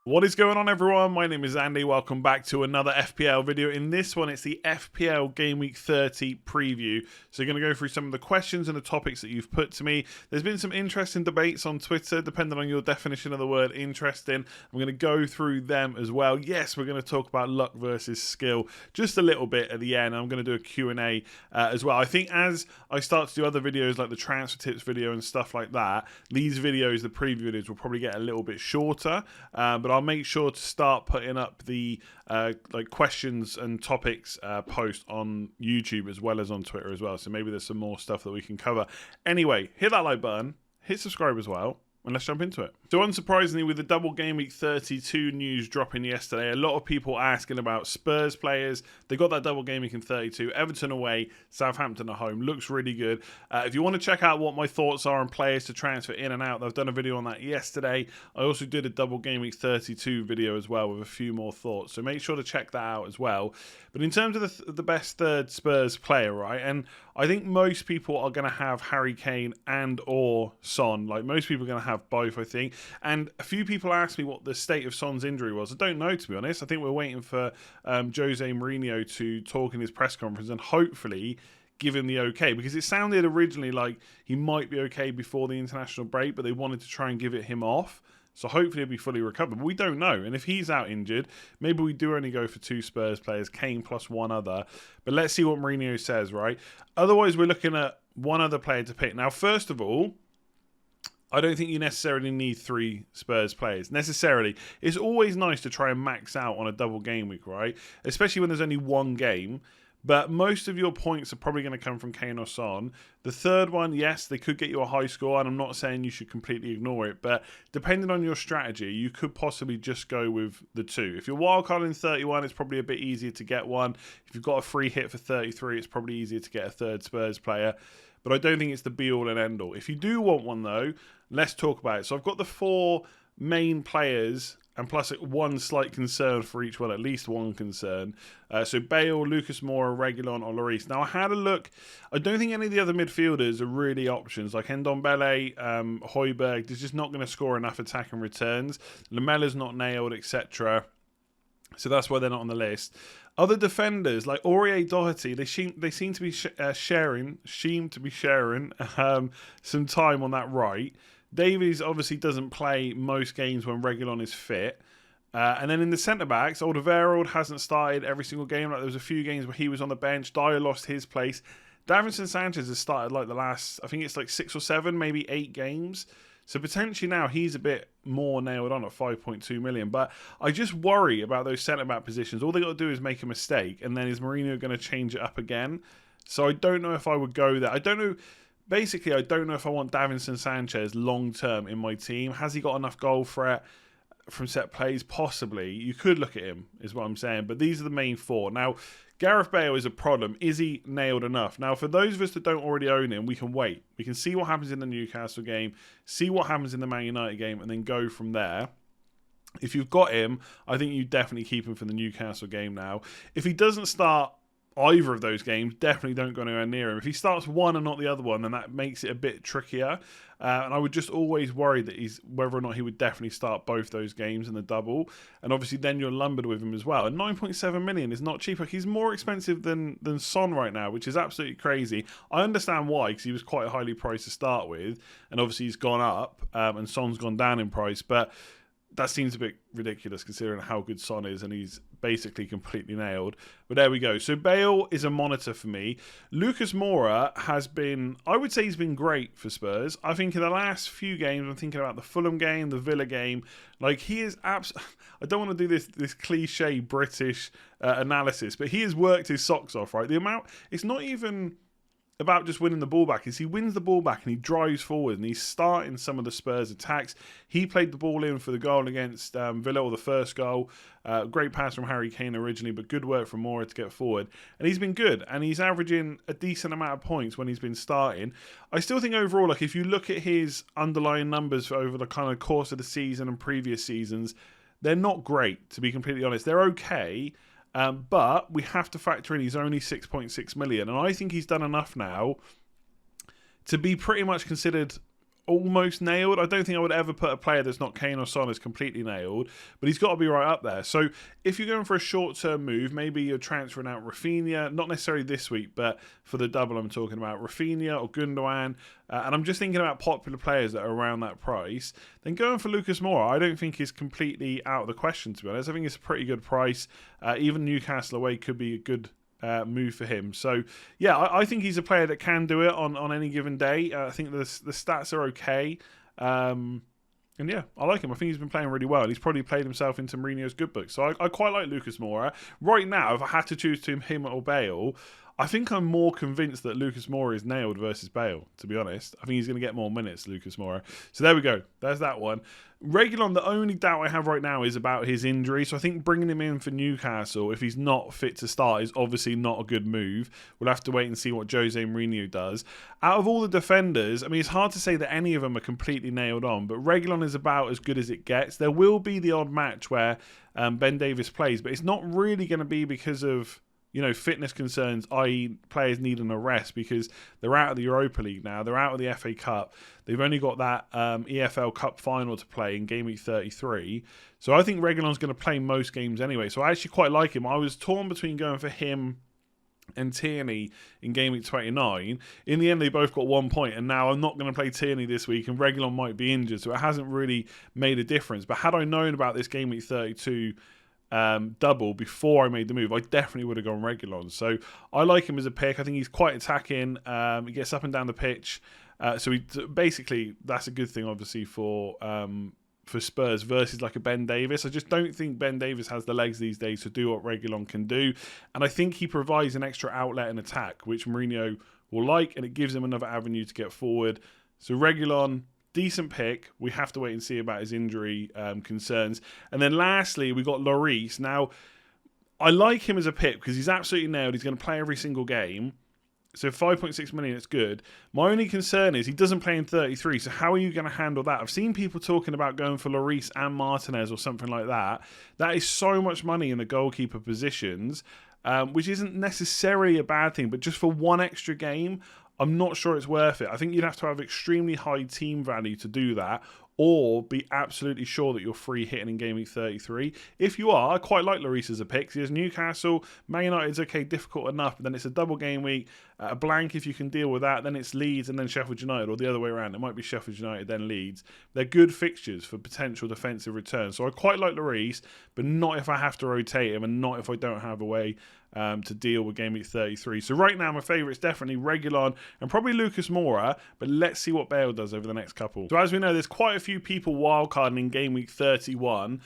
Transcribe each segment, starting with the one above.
What is going on, everyone? My name is Andy. Welcome back to another FPL video. In this one, it's the FPL Gameweek 30 preview. So we're going to go through some of the questions and the topics that you've put to me. There's been some interesting debates on Twitter, depending on your definition of the word interesting. I'm going to go through them as well. Yes, we're going to talk about luck versus skill just a little bit at the end. I'm going to do a Q&A as well. I think as I start to do other videos like the transfer tips video and stuff like that, these videos, the preview videos, will probably get a little bit shorter. But I'll make sure to start putting up the like questions and topics post on YouTube as well as on Twitter as well. So maybe there's some more stuff that we can cover. Anyway, hit that like button, hit subscribe as well, and let's jump into it. So unsurprisingly, with the double Game Week 32 news dropping yesterday, a lot of people asking about Spurs players. They got that double Game Week in 32. Everton away, Southampton at home. Looks really good. If you want to check out what my thoughts are on players to transfer in and out, I've done a video on that yesterday. I also did a double Game Week 32 video as well with a few more thoughts. So make sure to check that out as well. But in terms of the best third Spurs player, right, and I think most people are going to have Harry Kane and or Son. Like most people are going to have both, I think. And a few people asked me what the state of Son's injury was. I don't know, to be honest. I think we're waiting for Jose Mourinho to talk in his press conference and hopefully give him the okay, because it sounded originally like he might be okay before the international break, but they wanted to try and give it him off. So hopefully he'll be fully recovered. But we don't know. And if he's out injured, maybe we do only go for two Spurs players, Kane plus one other. But let's see what Mourinho says, right? Otherwise, we're looking at one other player to pick. Now, first of all, I don't think you necessarily need three Spurs players. Necessarily. It's always nice to try and max out on a double game week, right? Especially when there's only one game. But most of your points are probably going to come from Kane or Son. The third one, yes, they could get you a high score, and I'm not saying you should completely ignore it, but depending on your strategy, you could possibly just go with the two. If you're wildcard in 31, it's probably a bit easier to get one. If you've got a free hit for 33, it's probably easier to get a third Spurs player. But I don't think it's the be-all and end-all. If you do want one, though, let's talk about it. So I've got the four main players, and plus one slight concern for each one, at least one concern. So Bale, Lucas Moura, Reguilon, or Lloris. Now, I had a look. I don't think any of the other midfielders are really options. Like Ndombele, Højbjerg, they're just not going to score enough attacking returns. Lamella's not nailed, etc. So that's why they're not on the list. Other defenders like Aurier, Doherty, they seem to be sharing some time on that right. Davies obviously doesn't play most games when Reguilon is fit. And then in the centre-backs, Alderweireld hasn't started every single game. Like there was a few games where he was on the bench. Dyer lost his place. Davinson Sanchez has started like the last, I think it's like 6 or 7, maybe 8 games. So potentially now he's a bit more nailed on at 5.2 million. But I just worry about those centre-back positions. All they got to do is make a mistake, and then is Mourinho going to change it up again? So I don't know if I would go there. I don't know. Basically, I don't know if I want Davinson Sanchez long-term in my team. Has he got enough goal threat from set plays? Possibly. You could look at him, is what I'm saying. But these are the main four. Now, Gareth Bale is a problem. Is he nailed enough? Now, for those of us that don't already own him, we can wait. We can see what happens in the Newcastle game, see what happens in the Man United game, and then go from there. If you've got him, I think you definitely keep him for the Newcastle game now. If he doesn't start either of those games, definitely don't go anywhere near him. If he starts one and not the other one, then that makes it a bit trickier. And I would just always worry that whether or not he would definitely start both those games in the double. And obviously then you're lumbered with him as well. And 9.7 million is not cheap. Like he's more expensive than Son right now, which is absolutely crazy. I understand why, because he was quite highly priced to start with. And obviously he's gone up and Son's gone down in price. But that seems a bit ridiculous considering how good Son is, and he's basically completely nailed. But there we go. So Bale is a monitor for me. Lucas Moura has been, I would say he's been great for Spurs. I think in the last few games, I'm thinking about the Fulham game, the Villa game, like he is I don't want to do this cliche British analysis, but he has worked his socks off, right? The amount, it's not even about just winning the ball back, is he wins the ball back and he drives forward and he's starting some of the Spurs attacks. He played the ball in for the goal against Villa, or the first goal. Great pass from Harry Kane originally, but good work from Moura to get forward. And he's been good, and he's averaging a decent amount of points when he's been starting. I still think overall, like if you look at his underlying numbers over the kind of course of the season and previous seasons, they're not great, to be completely honest. They're okay. But we have to factor in he's only 6.6 million. And I think he's done enough now to be pretty much considered almost nailed. I don't think I would ever put a player that's not Kane or Son as completely nailed, but he's got to be right up there. So if you're going for a short-term move, maybe you're transferring out Rafinha, not necessarily this week, but for the double I'm talking about, Rafinha or Gundogan, and I'm just thinking about popular players that are around that price, then going for Lucas Moura I don't think is completely out of the question, to be honest. I think it's a pretty good price. Even Newcastle away could be a good move for him. So yeah, I think he's a player that can do it on any given day. I think the stats are okay. And yeah, I like him. I think he's been playing really well. He's probably played himself into Mourinho's good book. So I quite like Lucas Moura. Right now, if I had to choose between him or Bale, I think I'm more convinced that Lucas Moura is nailed versus Bale, to be honest. I think he's going to get more minutes, Lucas Moura. So there we go. There's that one. Reguilon, the only doubt I have right now is about his injury. So I think bringing him in for Newcastle, if he's not fit to start, is obviously not a good move. We'll have to wait and see what Jose Mourinho does. Out of all the defenders, I mean, it's hard to say that any of them are completely nailed on, but Reguilon is about as good as it gets. There will be the odd match where Ben Davies plays, but it's not really going to be because of fitness concerns, i.e. players needing a rest, because they're out of the Europa League now, they're out of the FA Cup, they've only got that EFL Cup final to play in Game Week 33, so I think Reguilon's going to play most games anyway, so I actually quite like him. I was torn between going for him and Tierney in Game Week 29. In the end, they both got 1 point, and now I'm not going to play Tierney this week, and Reguilon might be injured, so it hasn't really made a difference. But had I known about this Game Week 32 double before I made the move, I definitely would have gone Reguilon. So I like him as a pick. I think he's quite attacking. He gets up and down the pitch. So basically, that's a good thing, obviously, for Spurs versus like a Ben Davies. I just don't think Ben Davies has the legs these days to do what Reguilon can do. And I think he provides an extra outlet and attack, which Mourinho will like, and it gives him another avenue to get forward. So Reguilon, decent pick. We have to wait and see about his injury concerns. And then lastly, we got Lloris. Now, I like him as a pick because he's absolutely nailed. He's going to play every single game. So 5.6 million, it's good. My only concern is he doesn't play in 33. So how are you going to handle that? I've seen people talking about going for Lloris and Martinez or something like that. That is so much money in the goalkeeper positions, which isn't necessarily a bad thing. But just for one extra game, I'm not sure it's worth it. I think you'd have to have extremely high team value to do that, or be absolutely sure that you're free hitting in Game Week 33. If you are, I quite like Lloris as a pick. He has Newcastle, Man United's okay, difficult enough, but then it's a double game week, a blank if you can deal with that, then it's Leeds and then Sheffield United, or the other way around. It might be Sheffield United, then Leeds. They're good fixtures for potential defensive returns. So I quite like Lloris, but not if I have to rotate him, and not if I don't have a way to deal with Game Week 33. So right now, my favourite is definitely Reguilon and probably Lucas Moura, but let's see what Bale does over the next couple. So as we know, there's quite a few people wildcarding in Game Week 31.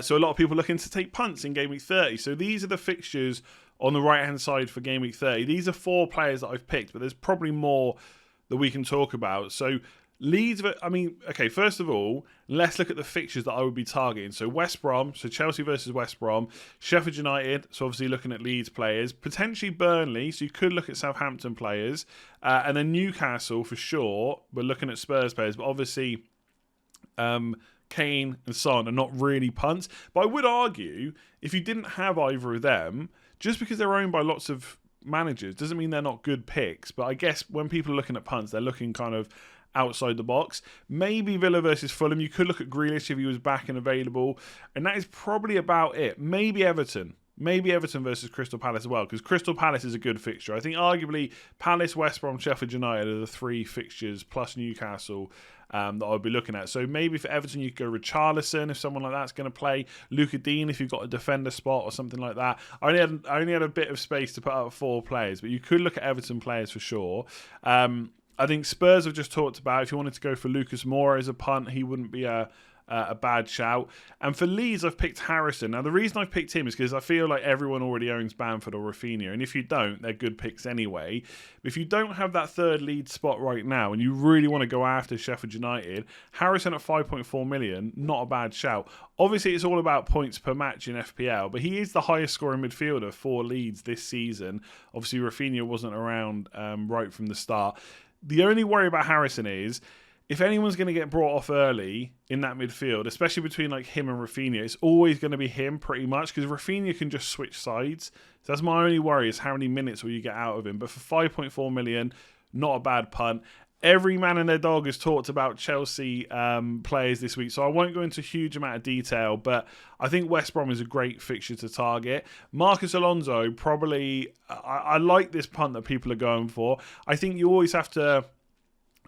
So a lot of people looking to take punts in Game Week 30. So these are the fixtures on the right-hand side for Game Week 30. These are 4 players that I've picked, but there's probably more that we can talk about. So Leeds, okay, first of all, let's look at the fixtures that I would be targeting. So West Brom, so Chelsea versus West Brom, Sheffield United, so obviously looking at Leeds players, potentially Burnley, so you could look at Southampton players, and then Newcastle for sure, we're looking at Spurs players, but obviously Kane and Son are not really punts. But I would argue, if you didn't have either of them, just because they're owned by lots of managers, doesn't mean they're not good picks, but I guess when people are looking at punts, they're looking kind of outside the box. Maybe Villa versus Fulham. You could look at Grealish if he was back and available. And that is probably about it. Maybe Everton. Maybe Everton versus Crystal Palace as well, because Crystal Palace is a good fixture. I think arguably Palace, West Brom, Sheffield United are the 3 fixtures, plus Newcastle, that I'd be looking at. So maybe for Everton, you could go Richarlison if someone like that's going to play. Luka Dean if you've got a defender spot or something like that. I only had a bit of space to put out 4 players, but you could look at Everton players for sure. I think Spurs have just talked about, if you wanted to go for Lucas Moura as a punt, he wouldn't be a bad shout. And for Leeds, I've picked Harrison. Now, the reason I've picked him is because I feel like everyone already owns Bamford or Rafinha. And if you don't, they're good picks anyway. But if you don't have that third Leeds spot right now and you really want to go after Sheffield United, Harrison at 5.4 million, not a bad shout. Obviously, it's all about points per match in FPL, but he is the highest scoring midfielder for Leeds this season. Obviously, Rafinha wasn't around right from the start. The only worry about Harrison is, if anyone's going to get brought off early in that midfield, especially between like him and Rafinha, it's always going to be him pretty much, because Rafinha can just switch sides. So that's my only worry, is how many minutes will you get out of him. But for 5.4 million, not a bad punt. Every man and their dog has talked about Chelsea players this week, so I won't go into a huge amount of detail, but I think West Brom is a great fixture to target. Marcus Alonso, probably, I like this punt that people are going for. I think you always have to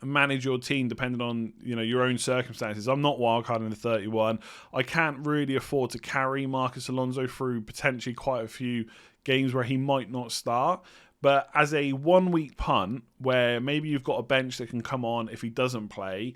manage your team depending on your own circumstances. I'm not wildcarding in the 31. I can't really afford to carry Marcus Alonso through potentially quite a few games where he might not start. But as a 1 week punt where maybe you've got a bench that can come on if he doesn't play,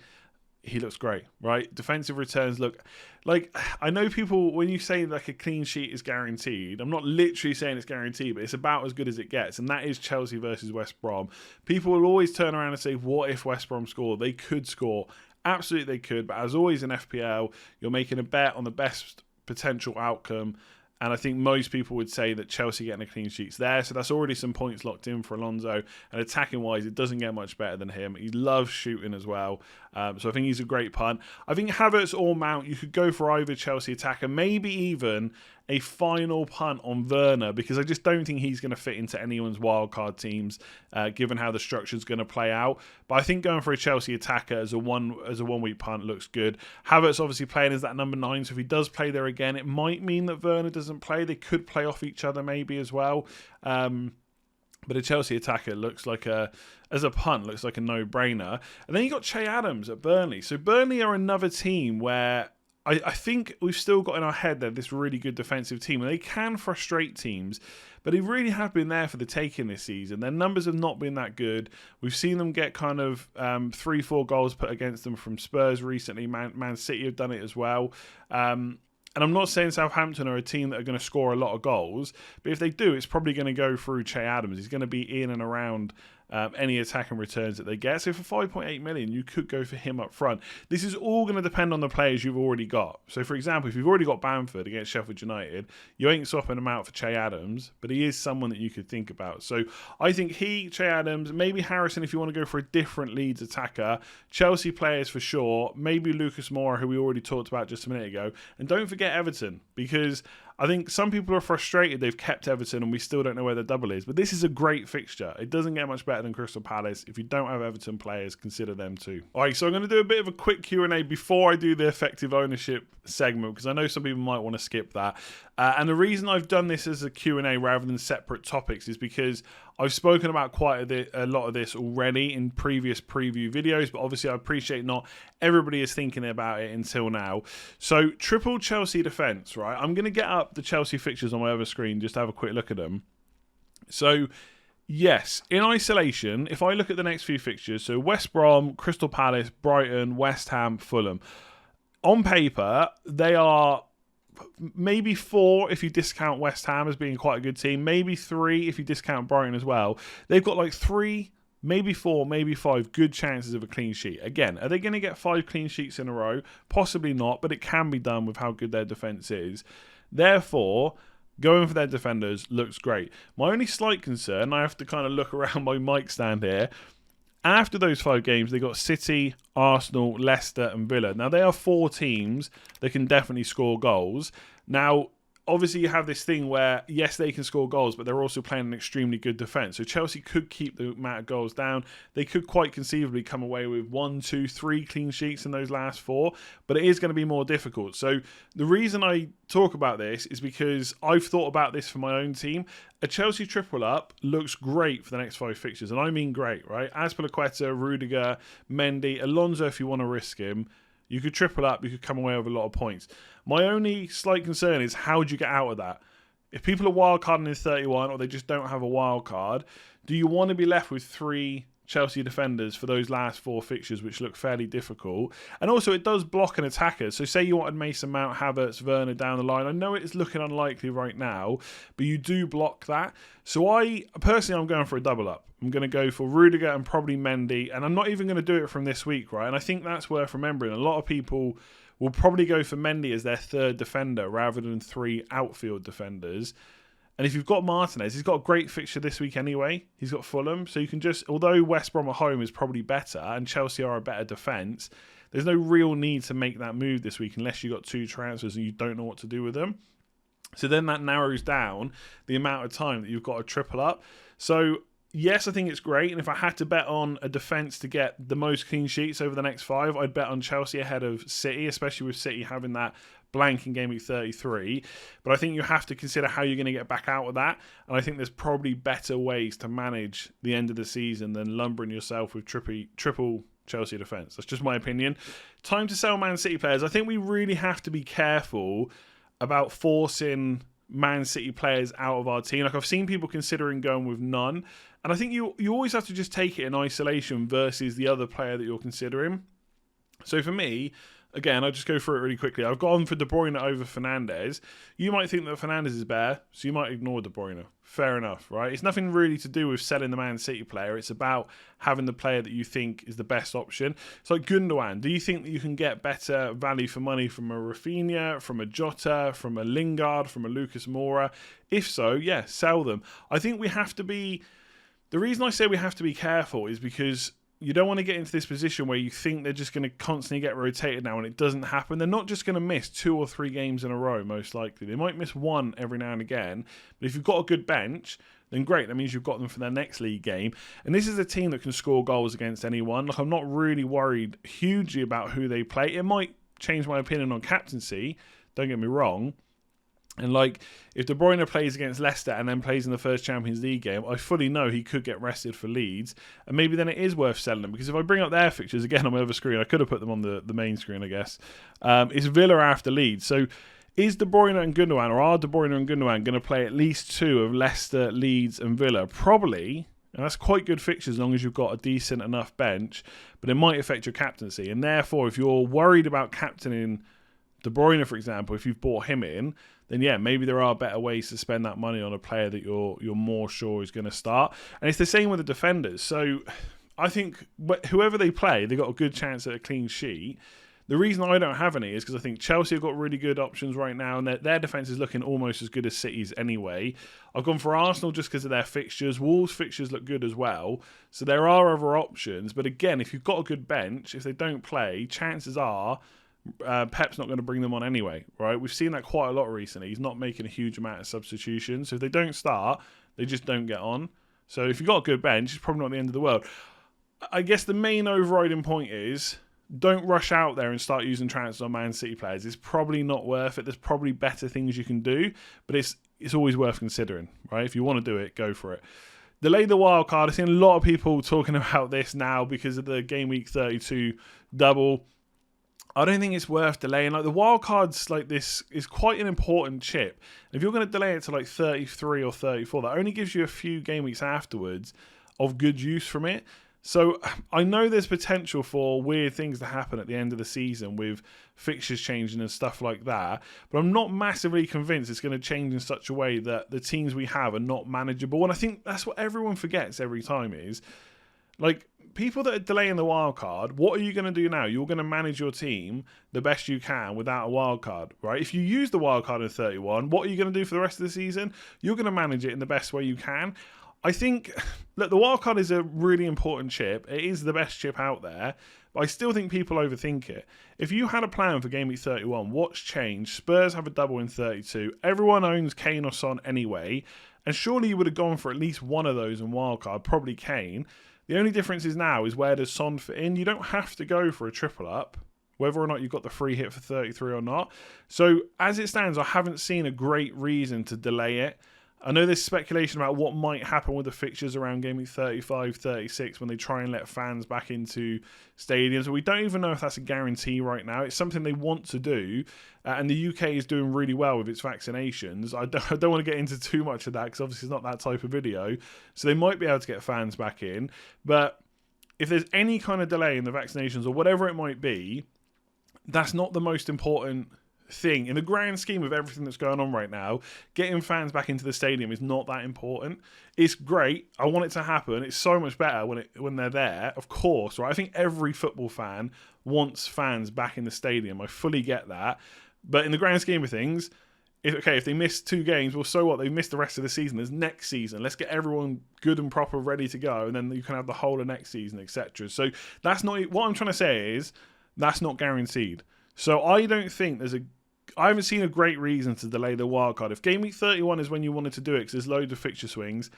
he looks great, right? Defensive returns look like, I know people, when you say like a clean sheet is guaranteed, I'm not literally saying it's guaranteed, but it's about as good as it gets. And that is Chelsea versus West Brom. People will always turn around and say, what if West Brom score? They could score. Absolutely they could. But as always in FPL, you're making a bet on the best potential outcome. And I think most people would say that Chelsea getting a clean sheet's there. So that's already some points locked in for Alonso. And attacking-wise, it doesn't get much better than him. He loves shooting as well. So I think he's a great punt. I think Havertz or Mount, you could go for either Chelsea attacker, maybe even a final punt on Werner, because I just don't think he's going to fit into anyone's wildcard teams, given how the structure is going to play out. But I think going for a Chelsea attacker as a one week punt looks good. Havertz obviously playing as that number 9, so if he does play there again, it might mean that Werner doesn't play. They could play off each other maybe as well. But a Chelsea attacker looks like as a punt, looks like a no-brainer. And then you got Che Adams at Burnley. So Burnley are another team where I think we've still got in our head that this really good defensive team, and they can frustrate teams, but they really have been there for the taking this season. Their numbers have not been that good. We've seen them get kind of 3-4 goals put against them from Spurs recently. Man City have done it as well. And I'm not saying Southampton are a team that are going to score a lot of goals, but if they do, it's probably going to go through Che Adams. He's going to be in and around any attacking returns that they get. So for 5.8 million, you could go for him up front. This is all going to depend on the players you've already got. So for example, if you've already got Bamford against Sheffield United, you ain't swapping him out for Che Adams, but he is someone that you could think about. So I think Che Adams, maybe Harrison if you want to go for a different Leeds attacker, Chelsea players for sure, maybe Lucas Moura, who we already talked about just a minute ago, and don't forget Everton, because I think some people are frustrated they've kept Everton and we still don't know where the double is. But this is a great fixture. It doesn't get much better than Crystal Palace. If you don't have Everton players, consider them too. All right, so I'm going to do a bit of a quick Q&A before I do the effective ownership segment, because I know some people might want to skip that. And the reason I've done this as a Q&A rather than separate topics is because I've spoken about quite a lot of this already in previous preview videos, but obviously I appreciate not everybody is thinking about it until now. So triple Chelsea defence, right? I'm going to get up the Chelsea fixtures on my other screen just to have a quick look at them. So yes, in isolation, if I look at the next few fixtures, so West Brom, Crystal Palace, Brighton, West Ham, Fulham, on paper, they are maybe 4 if you discount West Ham as being quite a good team, maybe 3 if you discount Brighton as well. They've got like 3, maybe 4, maybe 5 good chances of a clean sheet. Again, are they going to get 5 clean sheets in a row? Possibly not, but it can be done with how good their defence is. Therefore, going for their defenders looks great. My only slight concern, I have to kind of look around my mic stand here. After those 5 games, they got City, Arsenal, Leicester and Villa. Now, they are 4 teams that can definitely score goals. Now, obviously, you have this thing where, yes, they can score goals, but they're also playing an extremely good defence. So Chelsea could keep the amount of goals down. They could quite conceivably come away with 1, 2, 3 clean sheets in those last 4, but it is going to be more difficult. So the reason I talk about this is because I've thought about this for my own team. A Chelsea triple up looks great for the next 5 fixtures, and I mean great, right? Azpilicueta, Rudiger, Mendy, Alonso if you want to risk him. You could triple up, you could come away with a lot of points. My only slight concern is how do you get out of that? If people are wildcarding in 31 or they just don't have a wild card, do you want to be left with 3 Chelsea defenders for those last 4 fixtures, which look fairly difficult? And also, it does block an attacker. So say you wanted Mason Mount, Havertz, Werner down the line. I know it's looking unlikely right now, but you do block that. So I'm going for a double up. I'm going to go for Rudiger and probably Mendy, and I'm not even going to do it from this week, right? And I think that's worth remembering. A lot of people will probably go for Mendy as their 3rd defender rather than 3 outfield defenders. And if you've got Martinez, he's got a great fixture this week anyway. He's got Fulham, so you can just, although West Brom at home is probably better and Chelsea are a better defence, there's no real need to make that move this week unless you've got 2 transfers and you don't know what to do with them. So then that narrows down the amount of time that you've got to triple up. So yes, I think it's great. And if I had to bet on a defence to get the most clean sheets over the next 5, I'd bet on Chelsea ahead of City, especially with City having that blank in Game Week 33. But I think you have to consider how you're going to get back out of that. And I think there's probably better ways to manage the end of the season than lumbering yourself with triple Chelsea defence. That's just my opinion. Time to sell Man City players. I think we really have to be careful about forcing Man City players out of our team. Like, I've seen people considering going with none. And I think you always have to just take it in isolation versus the other player that you're considering. So for me, again, I'll just go through it really quickly. I've gone for De Bruyne over Fernandes. You might think that Fernandes is better, so you might ignore De Bruyne. Fair enough, right? It's nothing really to do with selling the Man City player. It's about having the player that you think is the best option. It's like Gundogan. Do you think that you can get better value for money from a Rafinha, from a Jota, from a Lingard, from a Lucas Moura? If so, yeah, sell them. I think we have to be... The reason I say we have to be careful is because you don't want to get into this position where you think they're just going to constantly get rotated now and it doesn't happen. They're not just going to miss 2 or 3 games in a row, most likely. They might miss 1 every now and again. But if you've got a good bench, then great. That means you've got them for their next league game. And this is a team that can score goals against anyone. Like, I'm not really worried hugely about who they play. It might change my opinion on captaincy. Don't get me wrong. And like, if De Bruyne plays against Leicester and then plays in the first Champions League game, I fully know he could get rested for Leeds. And maybe then it is worth selling them. Because if I bring up their fixtures again on my other screen, I could have put them on the main screen, I guess. It's Villa after Leeds. So is De Bruyne and Gundogan, or are De Bruyne and Gundogan going to play at least 2 of Leicester, Leeds and Villa? Probably. And that's quite good fixtures as long as you've got a decent enough bench. But it might affect your captaincy. And therefore, if you're worried about captaining De Bruyne, for example, if you've bought him in, then yeah, maybe there are better ways to spend that money on a player that you're more sure is going to start. And it's the same with the defenders. So I think whoever they play, they've got a good chance at a clean sheet. The reason I don't have any is because I think Chelsea have got really good options right now, and their defence is looking almost as good as City's anyway. I've gone for Arsenal just because of their fixtures. Wolves' fixtures look good as well. So there are other options. But again, if you've got a good bench, if they don't play, chances are Pep's not going to bring them on anyway, right? We've seen that quite a lot recently. He's not making a huge amount of substitutions. So if they don't start, they just don't get on. So if you've got a good bench, it's probably not the end of the world. I guess the main overriding point is don't rush out there and start using transfers on Man City players. It's probably not worth it. There's probably better things you can do, but it's always worth considering, right? If you want to do it, go for it. Delay the wild card. I've seen a lot of people talking about this now because of the Game Week 32 double. I don't think it's worth delaying. Like, the wild cards like this is quite an important chip. If you're going to delay it to like 33 or 34, that only gives you a few game weeks afterwards of good use from it. So I know there's potential for weird things to happen at the end of the season with fixtures changing and stuff like that, but I'm not massively convinced it's going to change in such a way that the teams we have are not manageable. And I think that's what everyone forgets every time is, like, people that are delaying the wild card, what are you going to do now? You're going to manage your team the best you can without a wild card, right? If you use the wild card in 31, what are you going to do for the rest of the season? You're going to manage it in the best way you can. I think, look, the wild card is a really important chip. It is the best chip out there, but I still think people overthink it. If you had a plan for Game Week 31, what's changed? Spurs have a double in 32. Everyone owns Kane or Son anyway, and surely you would have gone for at least one of those in wildcard, probably Kane. The only difference is now is where does Son fit in? You don't have to go for a triple up, whether or not you've got the free hit for 33 or not. So as it stands, I haven't seen a great reason to delay it. I know there's speculation about what might happen with the fixtures around Game Week 35, 36 when they try and let fans back into stadiums. But we don't even know if that's a guarantee right now. It's something they want to do. And the UK is doing really well with its vaccinations. I don't want to get into too much of that because obviously it's not that type of video. So they might be able to get fans back in. But if there's any kind of delay in the vaccinations or whatever it might be, that's not the most important thing. In the grand scheme of everything that's going on right now, getting fans back into the stadium is not that important. It's great. I want it to happen. It's so much better when they're there, of course, right? I think every football fan wants fans back in the stadium. I fully get that. But in the grand scheme of things, if they miss 2 games, well, so what? They've missed the rest of the season. There's next season. Let's get everyone good and proper ready to go, and then you can have the whole of next season, etc. So that's not what I'm trying to say is that's not guaranteed. So I don't think I haven't seen a great reason to delay the wildcard. If Game Week 31 is when you wanted to do it because there's loads of fixture swings,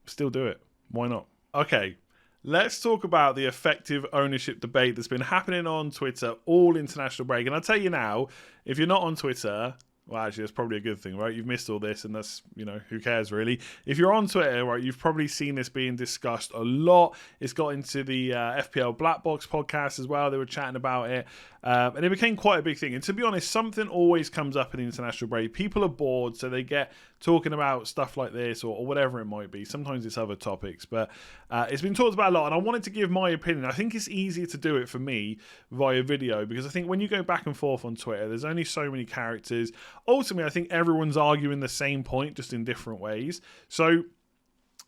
still do it. Why not? Okay, let's talk about the effective ownership debate that's been happening on Twitter all international break. And I'll tell you now, if you're not on Twitter, well, actually, that's probably a good thing, right? You've missed all this, and that's, who cares, really? If you're on Twitter, right, you've probably seen this being discussed a lot. It's got into the FPL Black Box podcast as well. They were chatting about it, and it became quite a big thing. And to be honest, something always comes up in the international break. People are bored, so they get talking about stuff like this or whatever it might be. Sometimes it's other topics, but it's been talked about a lot, and I wanted to give my opinion. I think it's easier to do it for me via video, because I think when you go back and forth on Twitter, there's only so many characters. Ultimately, I think everyone's arguing the same point, just in different ways. So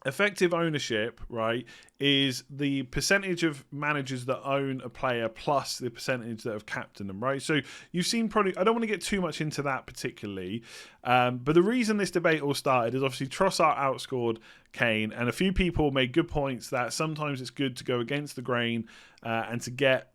effective ownership, right, is the percentage of managers that own a player plus the percentage that have captained them, right? So you've seen probably, I don't want to get too much into that particularly, but the reason this debate all started is obviously Trossard outscored Kane, and a few people made good points that sometimes it's good to go against the grain and to get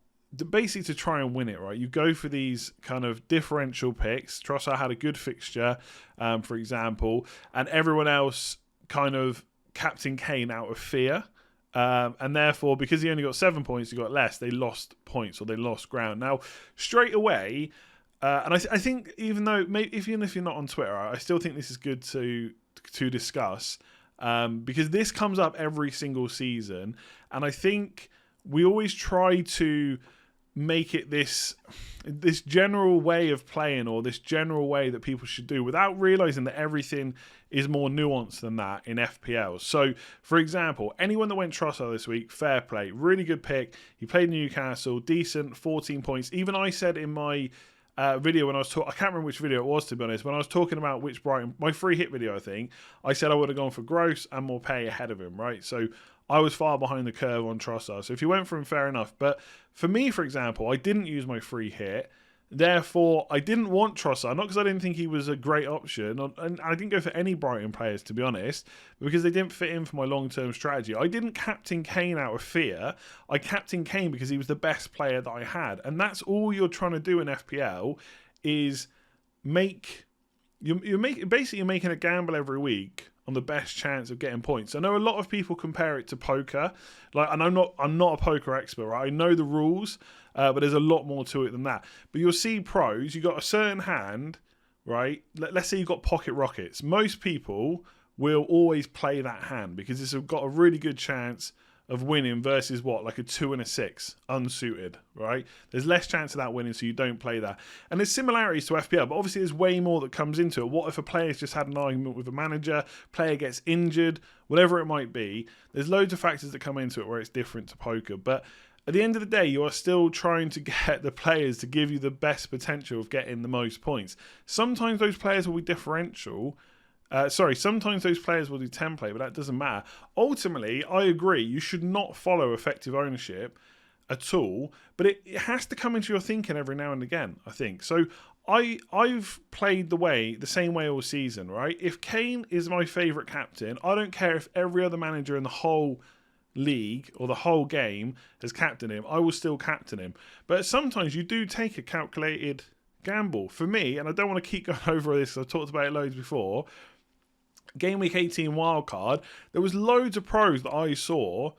basically to try and win it, right? You go for these kind of differential picks. Trossard had a good fixture, for example, and everyone else kind of captain Kane out of fear. And therefore, because he only got 7 points, he got less. They lost points, or they lost ground. Now, straight away, and I think even though, even if you're not on Twitter, I still think this is good to discuss, because this comes up every single season, and I think we always try to make it this general way of playing, or this general way that people should do, without realizing that everything is more nuanced than that in FPL. So, for example, anyone that went Trossard this week, fair play, really good pick. He played Newcastle, decent, 14 points. Even I said in my video when I was talking, I can't remember which video it was, to be honest, when I was talking about which Brighton, my free hit video, I think, I said I would have gone for Gross and more pay ahead of him, right? So I was far behind the curve on Trossard. So if you went for him, fair enough. But for me, for example, I didn't use my free hit. Therefore, I didn't want Trossard, not because I didn't think he was a great option, and I didn't go for any Brighton players, to be honest, because they didn't fit in for my long-term strategy. I didn't captain Kane out of fear. I captained Kane because he was the best player that I had. And that's all you're trying to do in FPL, is you're making a gamble every week on the best chance of getting points. I know a lot of people compare it to poker, and I'm not a poker expert, right? I know the rules, but there's a lot more to it than that. But you'll see pros, you got a certain hand, right? Let's say you've got pocket rockets. Most people will always play that hand because it's got a really good chance of winning versus like a 2 and a 6 unsuited, right? There's less chance of that winning, so you don't play that. And there's similarities to FPL, but obviously there's way more that comes into it. What if a player's just had an argument with a manager, player gets injured, whatever it might be? There's loads of factors that come into it where it's different to poker. But at the end of the day, you are still trying to get the players to give you the best potential of getting the most points. Sometimes those players will be differential. Sometimes those players will do template, but that doesn't matter. Ultimately, I agree, you should not follow effective ownership at all, but it has to come into your thinking every now and again, I think. So I've played the same way all season, right? If Kane is my favourite captain, I don't care if every other manager in the whole league or the whole game has captained him, I will still captain him. But sometimes you do take a calculated gamble. For me, and I don't want to keep going over this, I've talked about it loads before, Game Week 18 wildcard, there was loads of pros that I saw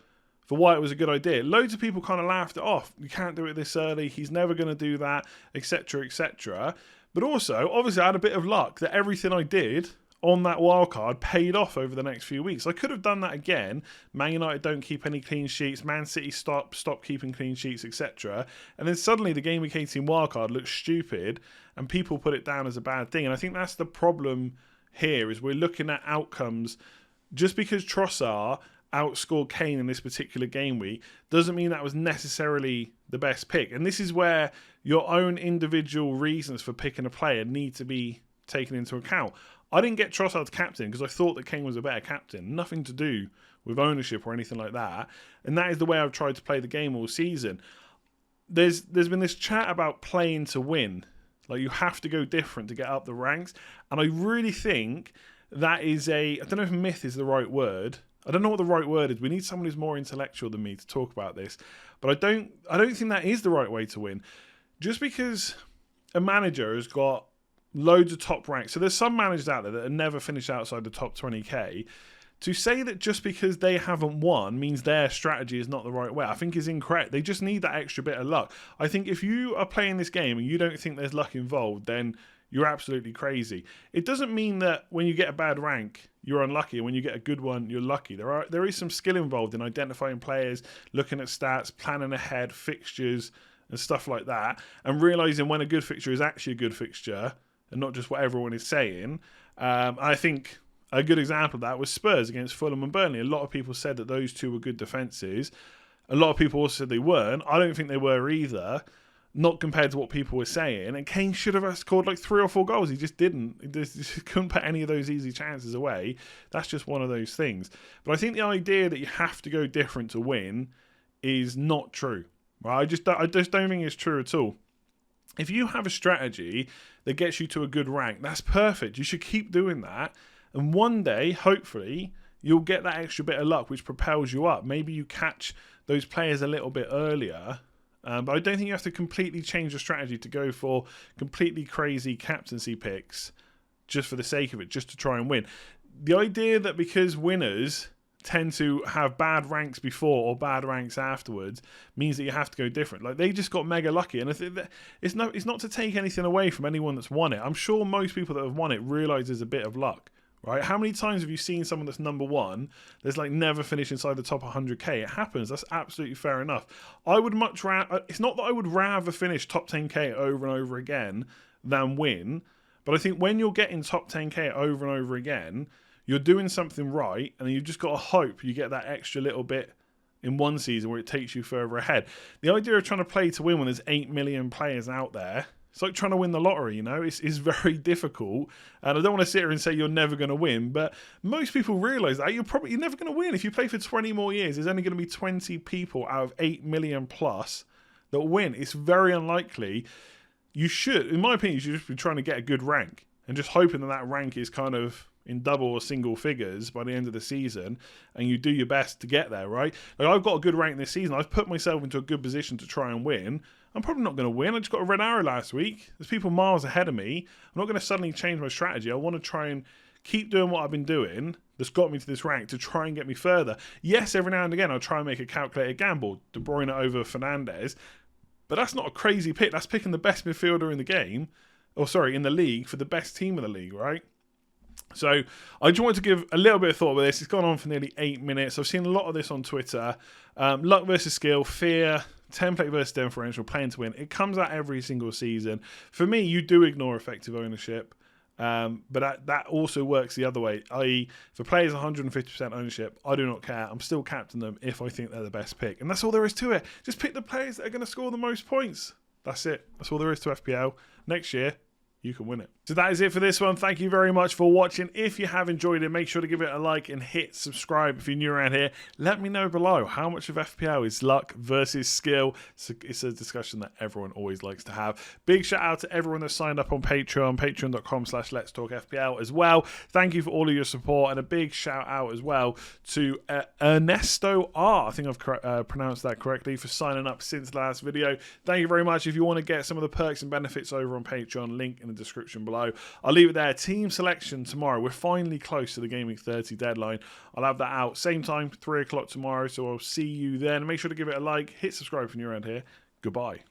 for why it was a good idea. Loads of people kind of laughed it off. You can't do it this early. He's never going to do that, etc., etc. But also, obviously, I had a bit of luck that everything I did on that wildcard paid off over the next few weeks. I could have done that again. Man United don't keep any clean sheets. Man City stop keeping clean sheets, etc. And then suddenly the Game Week 18 wildcard looks stupid and people put it down as a bad thing. And I think that's the problem here, is we're looking at outcomes. Just because Trossard outscored Kane in this particular game week doesn't mean that was necessarily the best pick. And this is where your own individual reasons for picking a player need to be taken into account. I didn't get Trossard captain because I thought that Kane was a better captain. Nothing to do with ownership or anything like that. And that is the way I've tried to play the game all season. There's been this chat about playing to win. Like, you have to go different to get up the ranks. And I really think that is I don't know if myth is the right word. I don't know what the right word is. We need someone who's more intellectual than me to talk about this. But I don't think that is the right way to win. Just because a manager has got loads of top ranks. So there's some managers out there that have never finished outside the top 20k. to say that just because they haven't won means their strategy is not the right way, I think is incorrect. They just need that extra bit of luck. I think if you are playing this game and you don't think there's luck involved, then you're absolutely crazy. It doesn't mean that when you get a bad rank, you're unlucky, and when you get a good one, you're lucky. There is some skill involved in identifying players, looking at stats, planning ahead, fixtures, and stuff like that, and realising when a good fixture is actually a good fixture and not just what everyone is saying. I think a good example of that was Spurs against Fulham and Burnley. A lot of people said that those two were good defences. A lot of people also said they weren't. I don't think they were either, not compared to what people were saying. And Kane should have scored like 3 or 4 goals. He just didn't. He just couldn't put any of those easy chances away. That's just one of those things. But I think the idea that you have to go different to win is not true. Right? I just don't think it's true at all. If you have a strategy that gets you to a good rank, that's perfect. You should keep doing that. And one day, hopefully, you'll get that extra bit of luck which propels you up. Maybe you catch those players a little bit earlier. But I don't think you have to completely change your strategy to go for completely crazy captaincy picks just for the sake of it, just to try and win. The idea that because winners tend to have bad ranks before or bad ranks afterwards means that you have to go different. Like, they just got mega lucky, and I think that it's not to take anything away from anyone that's won it. I'm sure most people that have won it realise there's a bit of luck. Right? How many times have you seen someone that's number one that's like never finished inside the top 100k? It happens. That's absolutely fair enough. I would much rather. It's not that I would rather finish top 10k over and over again than win, but I think when you're getting top 10k over and over again, you're doing something right, and you've just got to hope you get that extra little bit in one season where it takes you further ahead. The idea of trying to play to win when there's 8 million players out there. It's like trying to win the lottery, you know. It's very difficult, and I don't want to sit here and say you're never going to win, but most people realise that you're never going to win. If you play for 20 more years, there's only going to be 20 people out of 8 million plus that win. It's very unlikely. You should, in my opinion, you should just be trying to get a good rank and just hoping that rank is kind of in double or single figures by the end of the season, and you do your best to get there, right? Like, I've got a good rank this season. I've put myself into a good position to try and win. I'm probably not going to win. I just got a red arrow last week. There's people miles ahead of me. I'm not going to suddenly change my strategy. I want to try and keep doing what I've been doing that's got me to this rank to try and get me further. Yes, every now and again I'll try and make a calculated gamble, De Bruyne over Fernandes, but that's not a crazy pick. That's picking the best midfielder in the game, in the league, for the best team in the league, right? So I just wanted to give a little bit of thought with this. It's gone on for nearly 8 minutes. I've seen a lot of this on Twitter. Luck versus skill, fear, template versus differential, playing to win. It comes out every single season. For me, you do ignore effective ownership. But that also works the other way. I.e., for players 150% ownership, I do not care. I'm still captain them if I think they're the best pick. And that's all there is to it. Just pick the players that are going to score the most points. That's it. That's all there is to FPL. Next year, you can win it. So that is it for this one. Thank you very much for watching. If you have enjoyed it, make sure to give it a like and hit subscribe if you're new around here. Let me know below how much of FPL is luck versus skill. It's a discussion that everyone always likes to have. Big shout out to everyone that signed up on Patreon, patreon.com/Let's Talk FPL as well. Thank you for all of your support, and a big shout out as well to Ernesto R. I think I've pronounced that correctly, for signing up since the last video. Thank you very much. If you want to get some of the perks and benefits over on Patreon, link in the description below. I'll leave it there. Team selection tomorrow. We're finally close to the GW30 deadline. I'll have that out same time, 3 o'clock tomorrow. So I'll see you then. Make sure to give it a like, hit subscribe if you're around here. Goodbye.